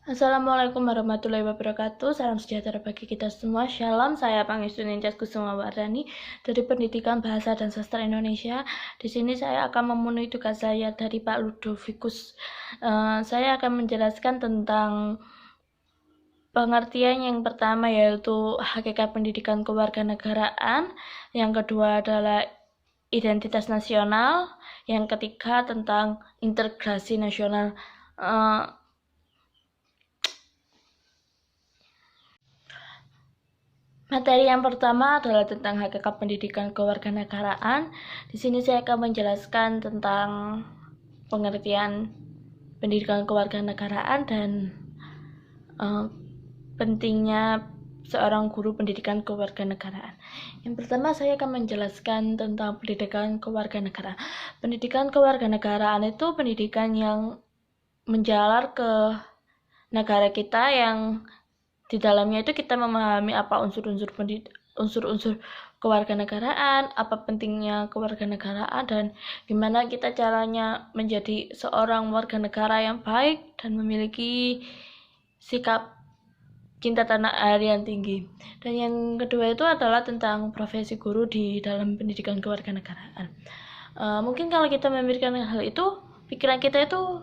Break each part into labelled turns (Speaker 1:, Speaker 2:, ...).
Speaker 1: Assalamualaikum warahmatullahi wabarakatuh. Salam sejahtera bagi kita semua. Shalom, saya Pangestu Nintias Kusuma Wardani dari Pendidikan Bahasa dan Sastra Indonesia. Di sini saya akan memenuhi tugas saya dari Pak Ludovicus. Saya akan menjelaskan tentang pengertian yang pertama, yaitu hakikat pendidikan kewarganegaraan. Yang kedua adalah identitas nasional. Yang ketiga tentang integrasi nasional. Materi yang pertama adalah tentang hakikat pendidikan kewarganegaraan. Di sini saya akan menjelaskan tentang pengertian pendidikan kewarganegaraan dan pentingnya seorang guru pendidikan kewarganegaraan. Yang pertama saya akan menjelaskan tentang pendidikan kewarganegaraan. Pendidikan kewarganegaraan itu pendidikan yang menjalar ke negara kita, yang di dalamnya itu kita memahami apa unsur-unsur kewarganegaraan, apa pentingnya kewarganegaraan, dan gimana kita caranya menjadi seorang warga negara yang baik dan memiliki sikap cinta tanah air yang tinggi. Dan yang kedua itu adalah tentang profesi guru di dalam pendidikan kewarganegaraan. Mungkin kalau kita memikirkan hal itu, pikiran kita itu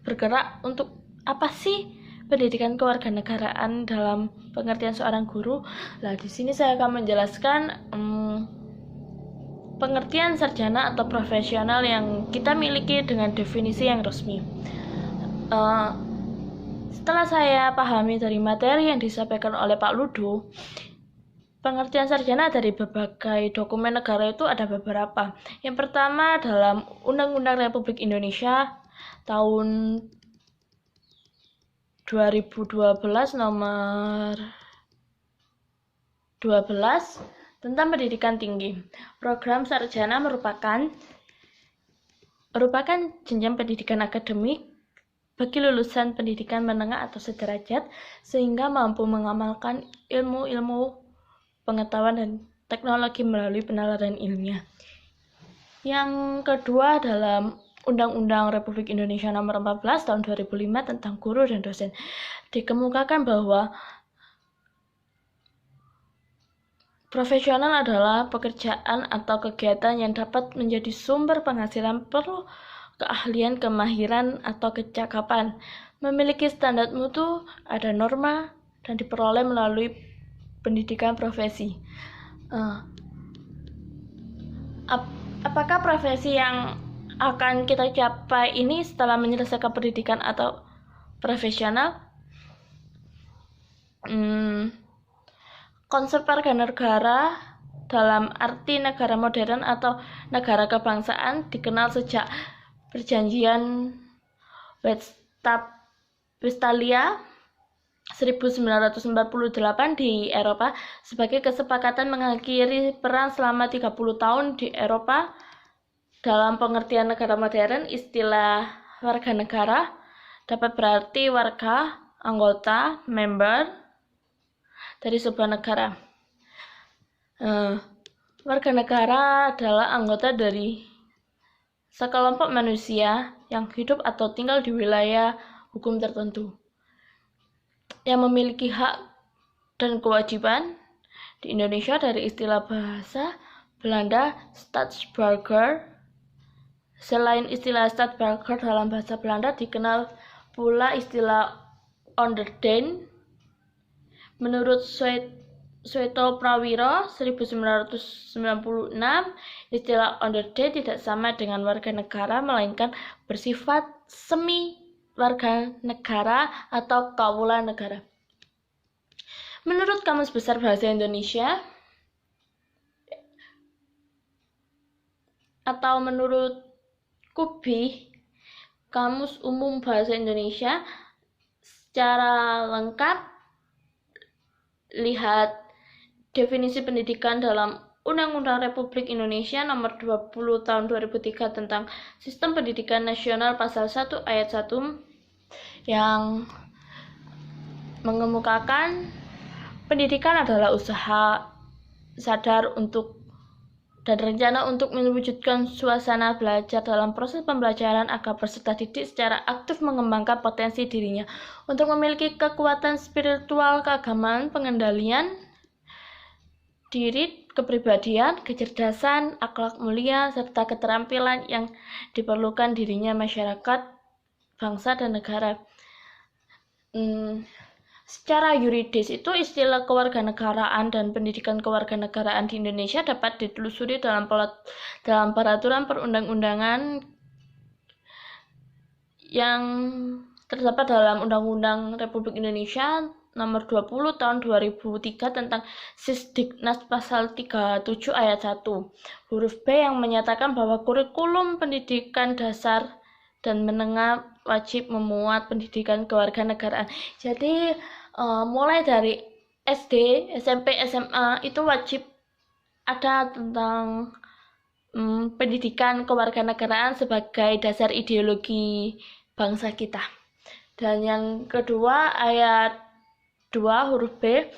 Speaker 1: bergerak untuk apa sih pendidikan kewarganegaraan dalam pengertian seorang guru. Nah, di sini saya akan menjelaskan pengertian sarjana atau profesional yang kita miliki dengan definisi yang resmi. Setelah saya pahami dari materi yang disampaikan oleh Pak Ludo, pengertian sarjana dari berbagai dokumen negara itu ada beberapa. Yang pertama dalam Undang-Undang Republik Indonesia tahun 2012 nomor 12 tentang pendidikan tinggi. Program sarjana merupakan jenjang pendidikan akademik bagi lulusan pendidikan menengah atau sederajat sehingga mampu mengamalkan ilmu-ilmu pengetahuan dan teknologi melalui penelitian ilmiah. Yang kedua dalam Undang-Undang Republik Indonesia Nomor 14 Tahun 2005 tentang guru dan dosen, dikemukakan bahwa profesional adalah pekerjaan atau kegiatan yang dapat menjadi sumber penghasilan perlu keahlian, kemahiran, atau kecakapan, memiliki standar mutu, ada norma, dan diperoleh melalui pendidikan profesi. Apakah profesi yang akan kita capai ini setelah menyelesaikan pendidikan atau profesional? Konsep warga negara dalam arti negara modern atau negara kebangsaan dikenal sejak Perjanjian Westphalia 1948 di Eropa sebagai kesepakatan mengakhiri perang selama 30 tahun di Eropa. Dalam pengertian negara modern, istilah warga negara dapat berarti warga, anggota, member dari sebuah negara. Warga negara adalah anggota dari sekelompok manusia yang hidup atau tinggal di wilayah hukum tertentu, yang memiliki hak dan kewajiban. Di Indonesia dari istilah bahasa Belanda Staatsburger. Selain istilah Staatsburger dalam bahasa Belanda, dikenal pula istilah onderdeen. Menurut Sueto Prawiro 1996, istilah onderdeen tidak sama dengan warga negara, melainkan bersifat semi warga negara atau kawula negara. Menurut Kamus Besar Bahasa Indonesia atau menurut KUBI, Kamus Umum Bahasa Indonesia, secara lengkap lihat definisi pendidikan dalam Undang-Undang Republik Indonesia Nomor 20 Tahun 2003 tentang Sistem Pendidikan Nasional Pasal 1 Ayat 1 yang mengemukakan pendidikan adalah usaha sadar untuk dan rencana untuk mewujudkan suasana belajar dalam proses pembelajaran agar peserta didik secara aktif mengembangkan potensi dirinya untuk memiliki kekuatan spiritual, keagamaan, pengendalian diri, kepribadian, kecerdasan, akhlak mulia, serta keterampilan yang diperlukan dirinya masyarakat, bangsa, dan negara. Secara yuridis itu istilah kewarganegaraan dan pendidikan kewarganegaraan di Indonesia dapat ditelusuri dalam peraturan perundang-undangan yang terdapat dalam Undang-Undang Republik Indonesia Nomor 20 Tahun 2003 tentang Sisdiknas Pasal 37 Ayat 1 huruf B yang menyatakan bahwa kurikulum pendidikan dasar dan menengah wajib memuat pendidikan kewarganegaraan. Jadi mulai dari SD, SMP, SMA itu wajib ada tentang pendidikan kewarganegaraan sebagai dasar ideologi bangsa kita. Dan yang kedua, ayat 2 huruf B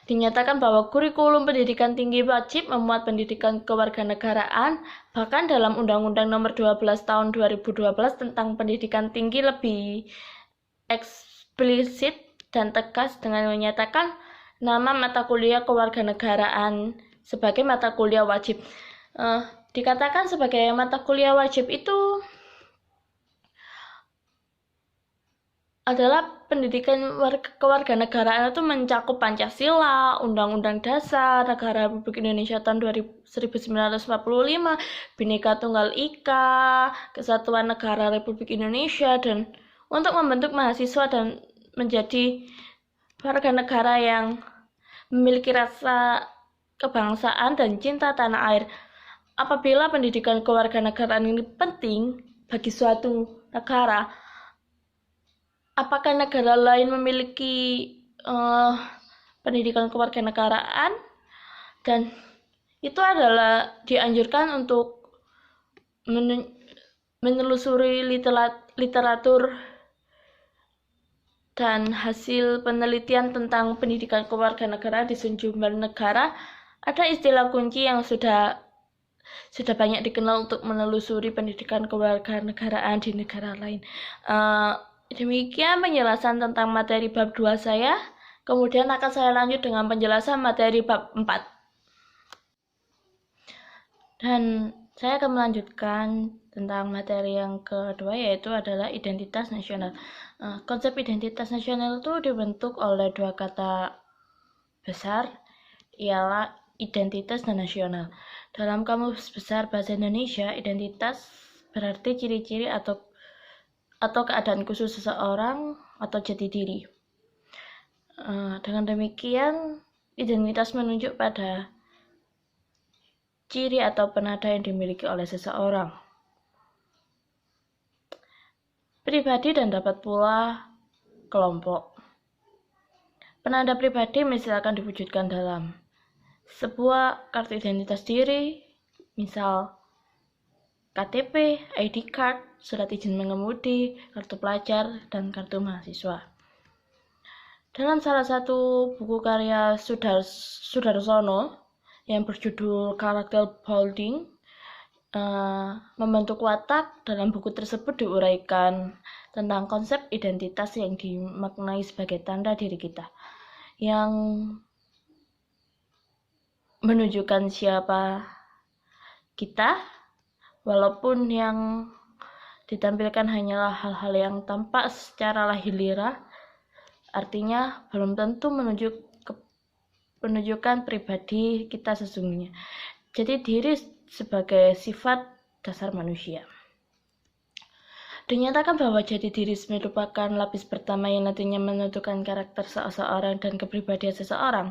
Speaker 1: dinyatakan bahwa kurikulum pendidikan tinggi wajib memuat pendidikan kewarganegaraan. Bahkan dalam Undang-Undang Nomor 12 Tahun 2012 tentang pendidikan tinggi lebih eksplisit dan tegas dengan menyatakan nama mata kuliah kewarganegaraan sebagai mata kuliah wajib. Dikatakan sebagai mata kuliah wajib itu adalah pendidikan kewarganegaraan itu mencakup Pancasila, Undang-Undang Dasar Negara Republik Indonesia tahun 1945, Bhinneka Tunggal Ika, Kesatuan Negara Republik Indonesia, dan untuk membentuk mahasiswa dan menjadi warga negara yang memiliki rasa kebangsaan dan cinta tanah air. Apabila pendidikan kewarganegaraan ini penting bagi suatu negara, apakah negara lain memiliki pendidikan kewarganegaraan? Dan itu adalah dianjurkan untuk menelusuri literatur dan hasil penelitian tentang pendidikan kewarganegaraan di sejumlah negara. Ada istilah kunci yang sudah banyak dikenal untuk menelusuri pendidikan kewarganegaraan di negara lain. Demikian penjelasan tentang materi bab 2 saya. Kemudian akan saya lanjut dengan penjelasan materi bab 4. Dan saya akan melanjutkan tentang materi yang kedua, yaitu adalah identitas nasional. Konsep identitas nasional itu dibentuk oleh dua kata besar, ialah identitas dan nasional. Dalam Kamus Besar Bahasa Indonesia, identitas berarti ciri-ciri atau keadaan khusus seseorang atau jati diri. Dengan demikian, identitas menunjuk pada ciri atau penada yang dimiliki oleh seseorang, pribadi, dan dapat pula kelompok. Penanda pribadi misalkan diwujudkan dalam sebuah kartu identitas diri, misal KTP, ID card, surat izin mengemudi, kartu pelajar, dan kartu mahasiswa. Dalam salah satu buku karya Sudarsono yang berjudul Karakter Bolding, membentuk watak, dalam buku tersebut diuraikan tentang konsep identitas yang dimaknai sebagai tanda diri kita, yang menunjukkan siapa kita, walaupun yang ditampilkan hanyalah hal-hal yang tampak secara lahiriah, artinya belum tentu menunjukkan pribadi kita sesungguhnya. Jadi diri sebagai sifat dasar manusia. Dinyatakan bahwa jati diri merupakan lapis pertama yang nantinya menentukan karakter seseorang dan kepribadian seseorang.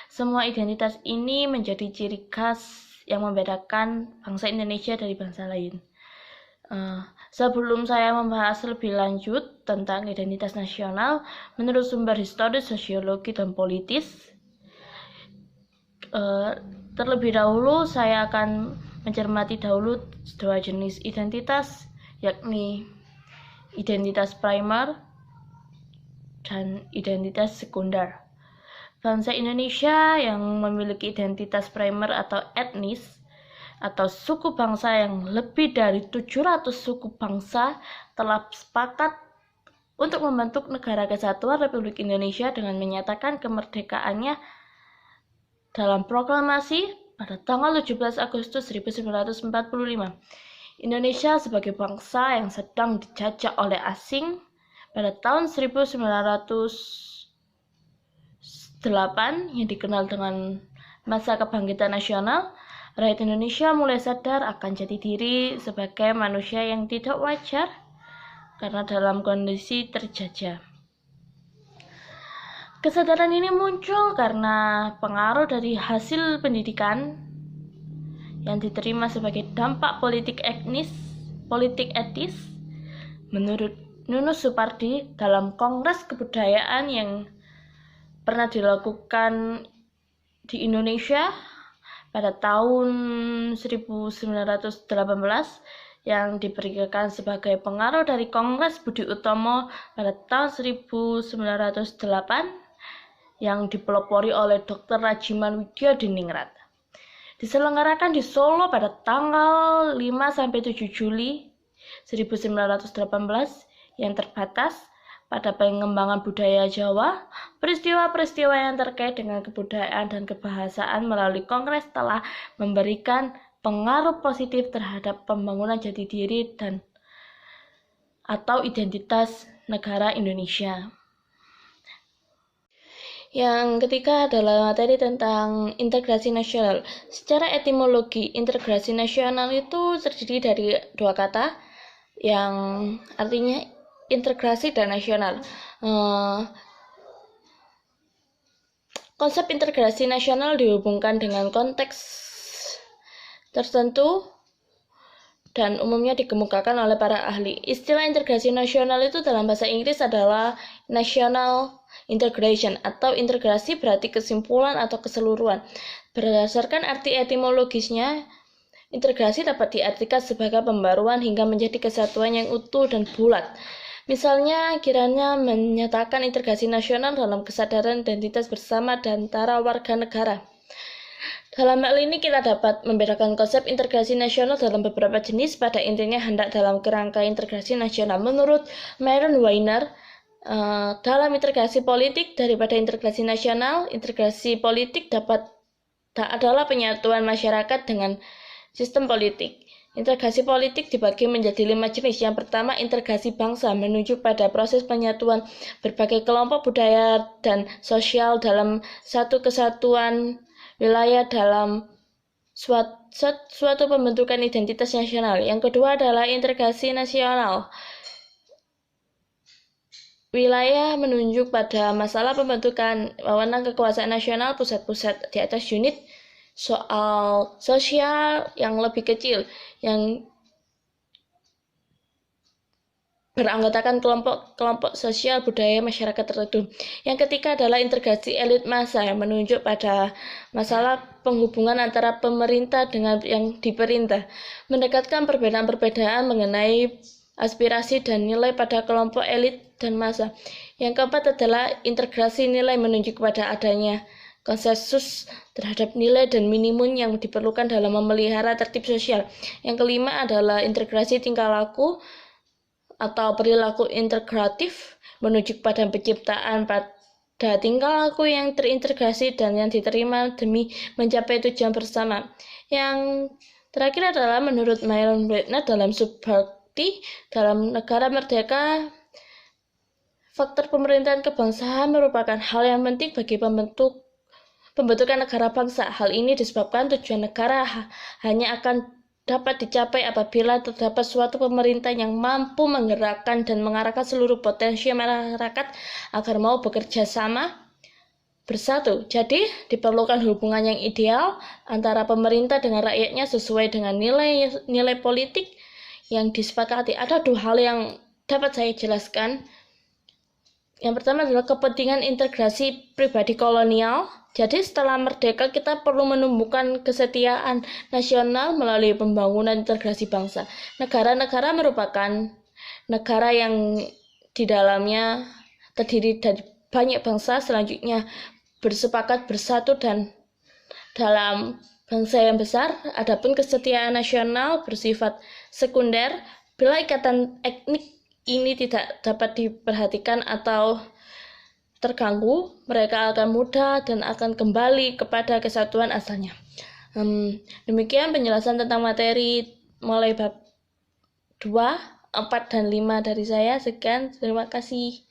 Speaker 1: Semua identitas ini menjadi ciri khas yang membedakan bangsa Indonesia dari bangsa lain. Sebelum saya membahas lebih lanjut tentang identitas nasional, menurut sumber historis, sosiologi, dan politis, terlebih dahulu saya akan mencermati dahulu dua jenis identitas, yakni identitas primer dan identitas sekunder. Bangsa Indonesia yang memiliki identitas primer atau etnis atau suku bangsa yang lebih dari 700 suku bangsa telah sepakat untuk membentuk Negara Kesatuan Republik Indonesia dengan menyatakan kemerdekaannya dalam proklamasi pada tanggal 17 Agustus 1945. Indonesia sebagai bangsa yang sedang dijajah oleh asing pada tahun 1908 yang dikenal dengan masa kebangkitan nasional, rakyat Indonesia mulai sadar akan jati diri sebagai manusia yang tidak wajar karena dalam kondisi terjajah. Kesadaran ini muncul karena pengaruh dari hasil pendidikan yang diterima sebagai dampak politik etis menurut Nunus Supardi dalam Kongres Kebudayaan yang pernah dilakukan di Indonesia pada tahun 1918 yang diberikan sebagai pengaruh dari Kongres Budi Utomo pada tahun 1908 yang dipelopori oleh Dr. Rajiman Widyadiningrat. Diselenggarakan di Solo pada tanggal 5-7 Juli 1918 yang terbatas pada pengembangan budaya Jawa. Peristiwa-peristiwa yang terkait dengan kebudayaan dan kebahasaan melalui Kongres telah memberikan pengaruh positif terhadap pembangunan jati diri dan atau identitas negara Indonesia. Yang ketiga adalah materi tentang integrasi nasional. Secara etimologi, integrasi nasional itu terdiri dari dua kata yang artinya integrasi dan nasional. Konsep integrasi nasional dihubungkan dengan konteks tertentu dan umumnya dikemukakan oleh para ahli. Istilah integrasi nasional itu dalam bahasa Inggris adalah national integration atau integrasi berarti kesimpulan atau keseluruhan. Berdasarkan arti etimologisnya, integrasi dapat diartikan sebagai pembaruan hingga menjadi kesatuan yang utuh dan bulat. Misalnya, kiranya menyatakan integrasi nasional dalam kesadaran identitas bersama dan antara warga negara. Dalam hal ini kita dapat membedakan konsep integrasi nasional dalam beberapa jenis, pada intinya hendak dalam kerangka integrasi nasional. Menurut Myron Weiner, dalam integrasi politik daripada integrasi nasional, integrasi politik adalah penyatuan masyarakat dengan sistem politik. Integrasi politik dibagi menjadi 5 jenis. Yang pertama, integrasi bangsa, menunjuk pada proses penyatuan berbagai kelompok budaya dan sosial dalam satu kesatuan wilayah dalam suatu pembentukan identitas nasional. Yang kedua adalah integrasi nasional. Wilayah menunjuk pada masalah pembentukan wewenang kekuasaan nasional pusat-pusat di atas unit soal sosial yang lebih kecil yang beranggotakan kelompok sosial budaya masyarakat tertentu. Yang ketiga adalah integrasi elit massa yang menunjuk pada masalah penghubungan antara pemerintah dengan yang diperintah, mendekatkan perbedaan-perbedaan mengenai aspirasi dan nilai pada kelompok elit dan massa. Yang keempat adalah integrasi nilai, menunjuk pada adanya konsensus terhadap nilai dan minimum yang diperlukan dalam memelihara tertib sosial. Yang kelima adalah integrasi tingkah laku atau perilaku integratif, menunjuk pada penciptaan pada tingkah laku yang terintegrasi dan yang diterima demi mencapai tujuan bersama. Yang terakhir adalah menurut Myron Weiner dalam Supardi, dalam negara merdeka, faktor pemerintahan kebangsaan merupakan hal yang penting bagi pembentukan negara bangsa. Hal ini disebabkan tujuan negara hanya akan dapat dicapai apabila terdapat suatu pemerintah yang mampu menggerakkan dan mengarahkan seluruh potensi masyarakat agar mau bekerja sama bersatu. Jadi, diperlukan hubungan yang ideal antara pemerintah dengan rakyatnya sesuai dengan nilai politik yang disepakati. Ada dua hal yang dapat saya jelaskan. Yang pertama adalah kepentingan integrasi pribadi kolonial. Jadi setelah merdeka kita perlu menumbuhkan kesetiaan nasional melalui pembangunan integrasi bangsa. Negara-negara merupakan negara yang di dalamnya terdiri dari banyak bangsa, selanjutnya bersepakat bersatu dan dalam bangsa yang besar. Adapun kesetiaan nasional bersifat sekunder bila ikatan etnik ini tidak dapat diperhatikan atau terganggu, mereka akan mudah dan akan kembali kepada kesatuan asalnya. Demikian penjelasan tentang materi mulai bab 2, 4, dan 5 dari saya. Sekian, terima kasih.